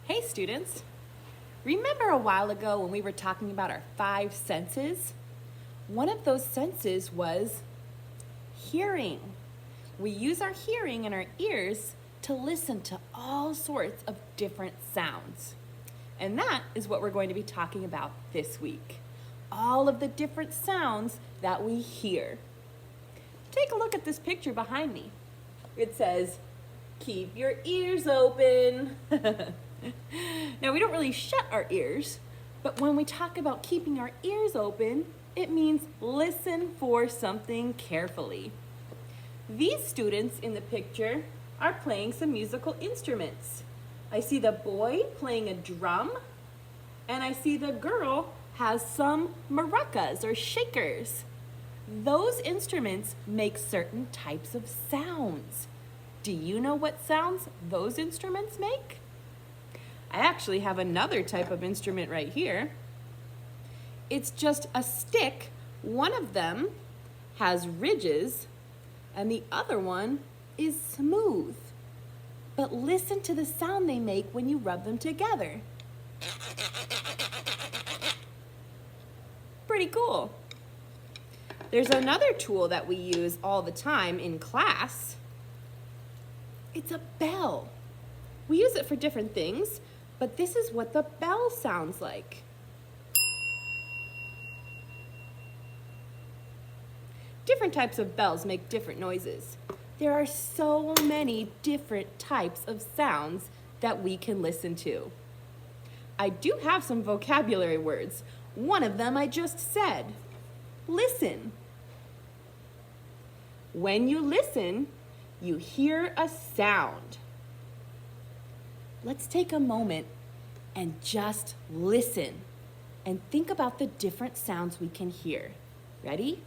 Hey students, remember a while ago when we were talking about our 5 senses? One of those senses was hearing. We use our hearing and our ears to listen to all sorts of different sounds. And that is what we're going to be talking about this week. All of the different sounds that we hear. Take a look at this picture behind me. It says, "Keep your ears open." Now, we don't really shut our ears, but when we talk about keeping our ears open, it means listen for something carefully. These students in the picture are playing some musical instruments. I see the boy playing a drum, and I see the girl has some maracas or shakers. Those instruments make certain types of sounds. Do you know what sounds those instruments make? I actually have another type of instrument right here. It's just a stick. One of them has ridges and the other one is smooth. But listen to the sound they make when you rub them together. Pretty cool. There's another tool that we use all the time in class. It's a bell. We use it for different things, but this is what the bell sounds like. Different types of bells make different noises. There are so many different types of sounds that we can listen to. I do have some vocabulary words. One of them I just said. Listen. When you listen, you hear a sound. Let's take a moment and just listen and think about the different sounds we can hear. Ready?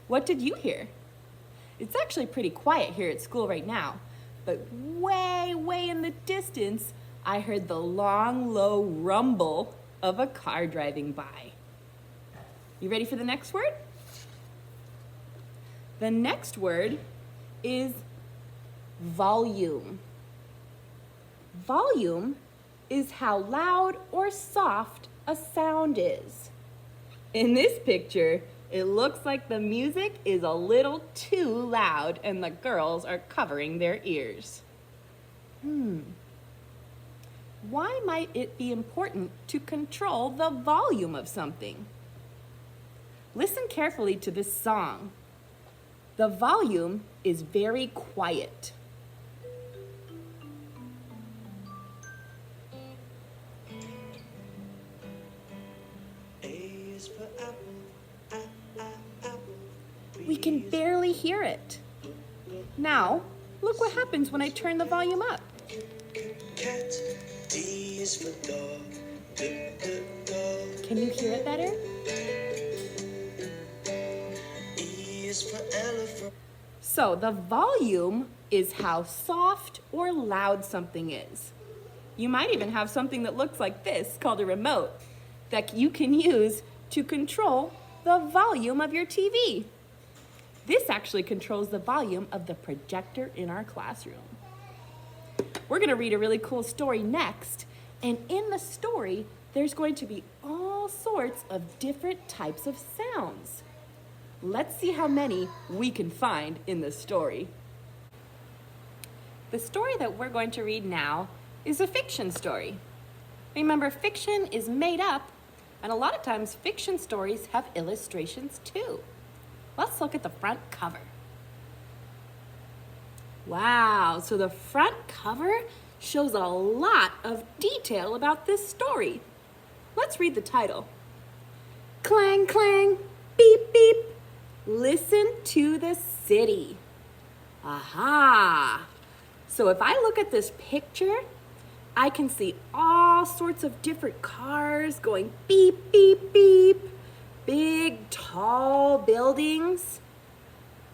What did you hear? It's actually pretty quiet here at school right now, but way, way in the distance, I heard the long, low rumble of a car driving by. You ready for the next word? The next word is volume. Volume is how loud or soft a sound is. In this picture, it looks like the music is a little too loud and the girls are covering their ears. Why might it be important to control the volume of something? Listen carefully to this song. The volume is very quiet. We can barely hear it. Now, look what happens when I turn the volume up. Cat, D is for dog. Can you hear it better? E is for elephant. So the volume is how soft or loud something is. You might even have something that looks like this called a remote that you can use to control the volume of your TV. This actually controls the volume of the projector in our classroom. We're going to read a really cool story next, and in the story, there's going to be all sorts of different types of sounds. Let's see how many we can find in the story. The story that we're going to read now is a fiction story. Remember, fiction is made up, and a lot of times fiction stories have illustrations too. Let's look at the front cover. Wow, so the front cover shows a lot of detail about this story. Let's read the title. Clang, clang, beep, beep. Listen to the city. Aha! So if I look at this picture, I can see all sorts of different cars going beep, beep, beep. Big, tall buildings.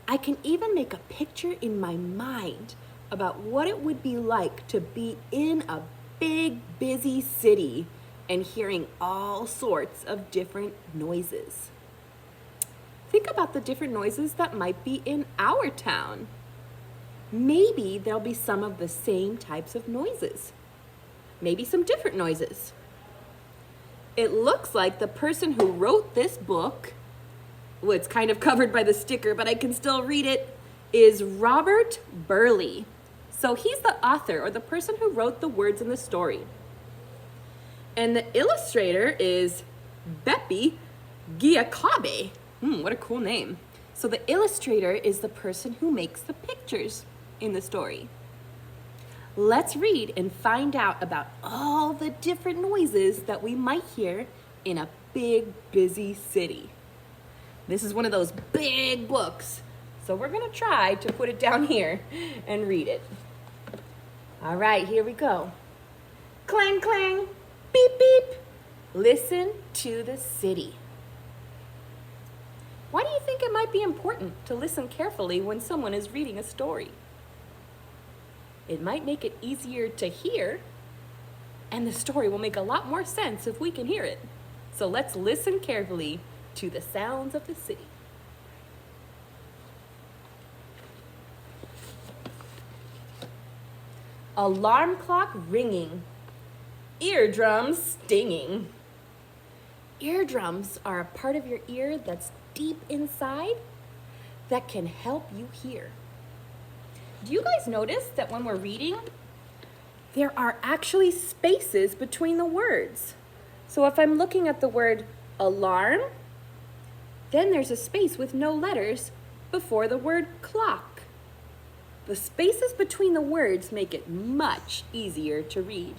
I can even make a picture in my mind about what it would be like to be in a big, busy city and hearing all sorts of different noises. think about the different noises that might be in our town. Maybe there'll be some of the same types of noises. Maybe some different noises. It looks like the person who wrote this book, well, it's kind of covered by the sticker, but I can still read it, is Robert Burley. So he's the author, or the person who wrote the words in the story. And the illustrator is Beppe Giacobbe. What a cool name. So the illustrator is the person who makes the pictures in the story. Let's read and find out about all the different noises that we might hear in a big, busy city. This is one of those big books, so we're gonna try to put it down here and read it. All right, here we go. Clang, clang, beep, beep. Listen to the city. Why do you think it might be important to listen carefully when someone is reading a story? It might make it easier to hear, and the story will make a lot more sense if we can hear it. So let's listen carefully to the sounds of the city. Alarm clock ringing, eardrums stinging. Eardrums are a part of your ear that's deep inside that can help you hear. Do you guys notice that when we're reading, there are actually spaces between the words? So if I'm looking at the word alarm, then there's a space with no letters before the word clock. The spaces between the words make it much easier to read.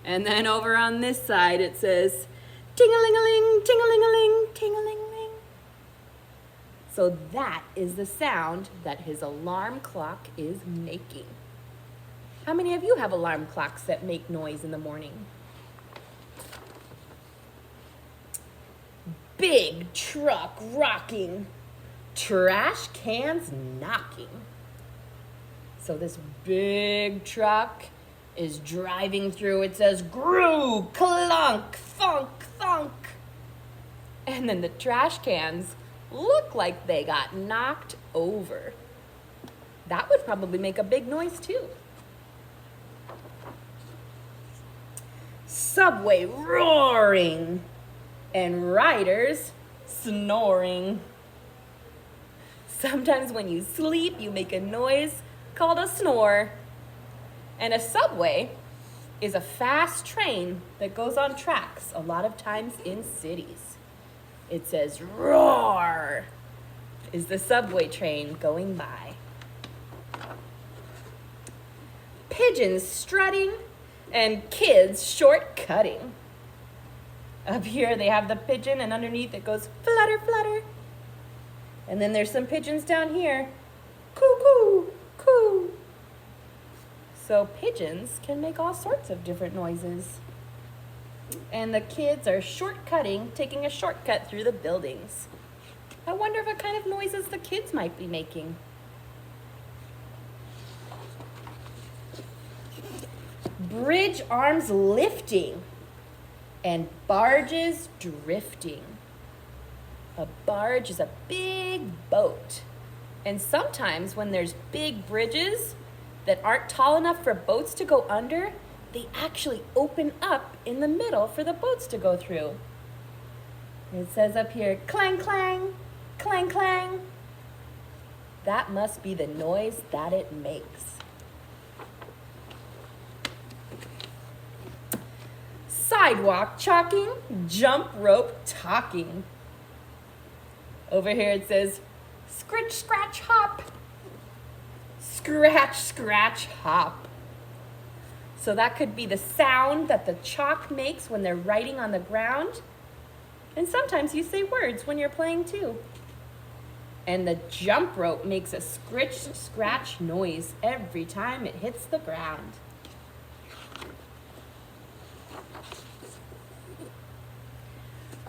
And then over on this side it says, ting-a-ling-a-ling, ting-a-ling-a-ling, ting-a-ling-a-ling. So that is the sound that his alarm clock is making. How many of you have alarm clocks that make noise in the morning? Big truck rocking, trash cans knocking. So this big truck is driving through. It says, groo, clunk, thunk, thunk. And then the trash cans look like they got knocked over. That would probably make a big noise too. Subway roaring and riders snoring. Sometimes when you sleep, you make a noise called a snore. And a subway is a fast train that goes on tracks, a lot of times in cities. It says, roar, is the subway train going by. Pigeons strutting and kids shortcutting. Up here they have the pigeon, and underneath it goes flutter, flutter. And then there's some pigeons down here. Coo, coo, coo. So pigeons can make all sorts of different noises. And the kids are shortcutting, taking a shortcut through the buildings. I wonder what kind of noises the kids might be making. Bridge arms lifting and barges drifting. A barge is a big boat. And sometimes when there's big bridges that aren't tall enough for boats to go under, they actually open up in the middle for the boats to go through. It says up here, clang, clang, clang, clang. That must be the noise that it makes. Sidewalk chalking, jump rope talking. Over here it says, scritch, scratch, hop. Scratch, scratch, hop. So that could be the sound that the chalk makes when they're writing on the ground. And sometimes you say words when you're playing too. And the jump rope makes a scritch, scratch noise every time it hits the ground.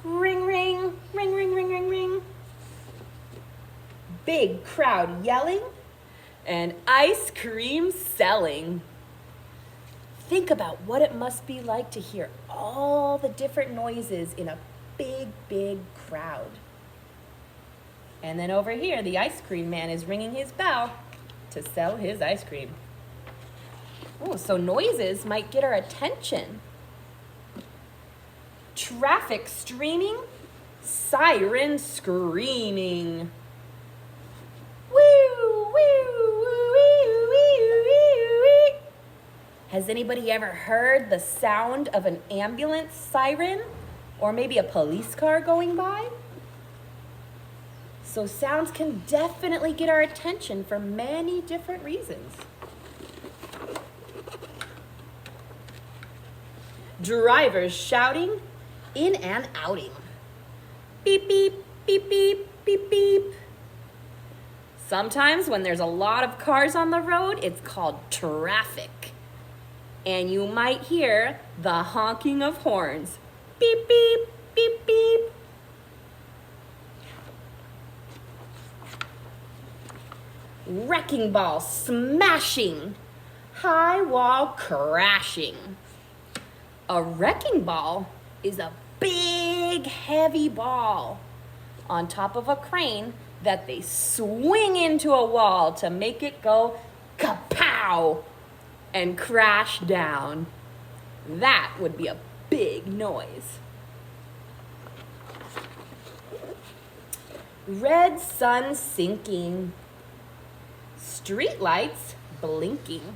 Ring, ring, ring, ring, ring, ring, ring. Big crowd yelling and ice cream selling. Think about what it must be like to hear all the different noises in a big, big crowd. And then over here, the ice cream man is ringing his bell to sell his ice cream. Oh, so noises might get our attention. Traffic streaming, siren screaming. Woo, woo, woo, woo, woo, woo, woo. Has anybody ever heard the sound of an ambulance siren or maybe a police car going by? So sounds can definitely get our attention for many different reasons. Drivers shouting in and outing. Beep, beep, beep, beep, beep, beep. Sometimes when there's a lot of cars on the road, it's called traffic. And you might hear the honking of horns. Beep, beep, beep, beep. Wrecking ball smashing, high wall crashing. A wrecking ball is a big, heavy ball on top of a crane that they swing into a wall to make it go kapow and crash down. That would be a big noise. Red sun sinking. Street lights blinking.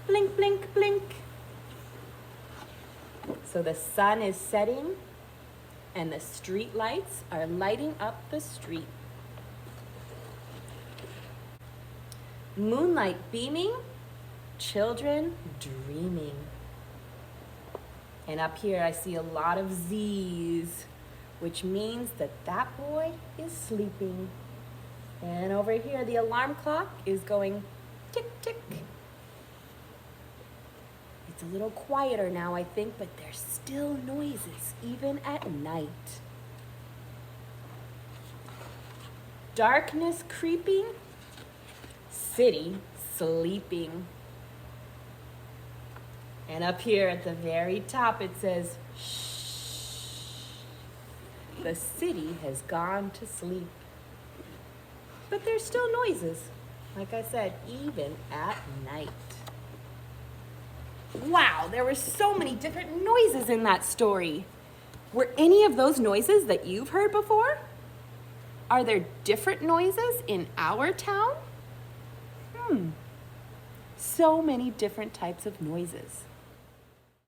Blink, blink, blink. So the sun is setting and the street lights are lighting up the street. Moonlight beaming, children dreaming. And up here I see a lot of Z's, which means that that boy is sleeping. And over here, the alarm clock is going tick, tick. It's a little quieter now, I think, but there's still noises, even at night. Darkness creeping, city sleeping. And up here at the very top, it says, shh. The city has gone to sleep. But there's still noises, like I said, even at night. Wow, there were so many different noises in that story. Were any of those noises that you've heard before? Are there different noises in our town? So many different types of noises.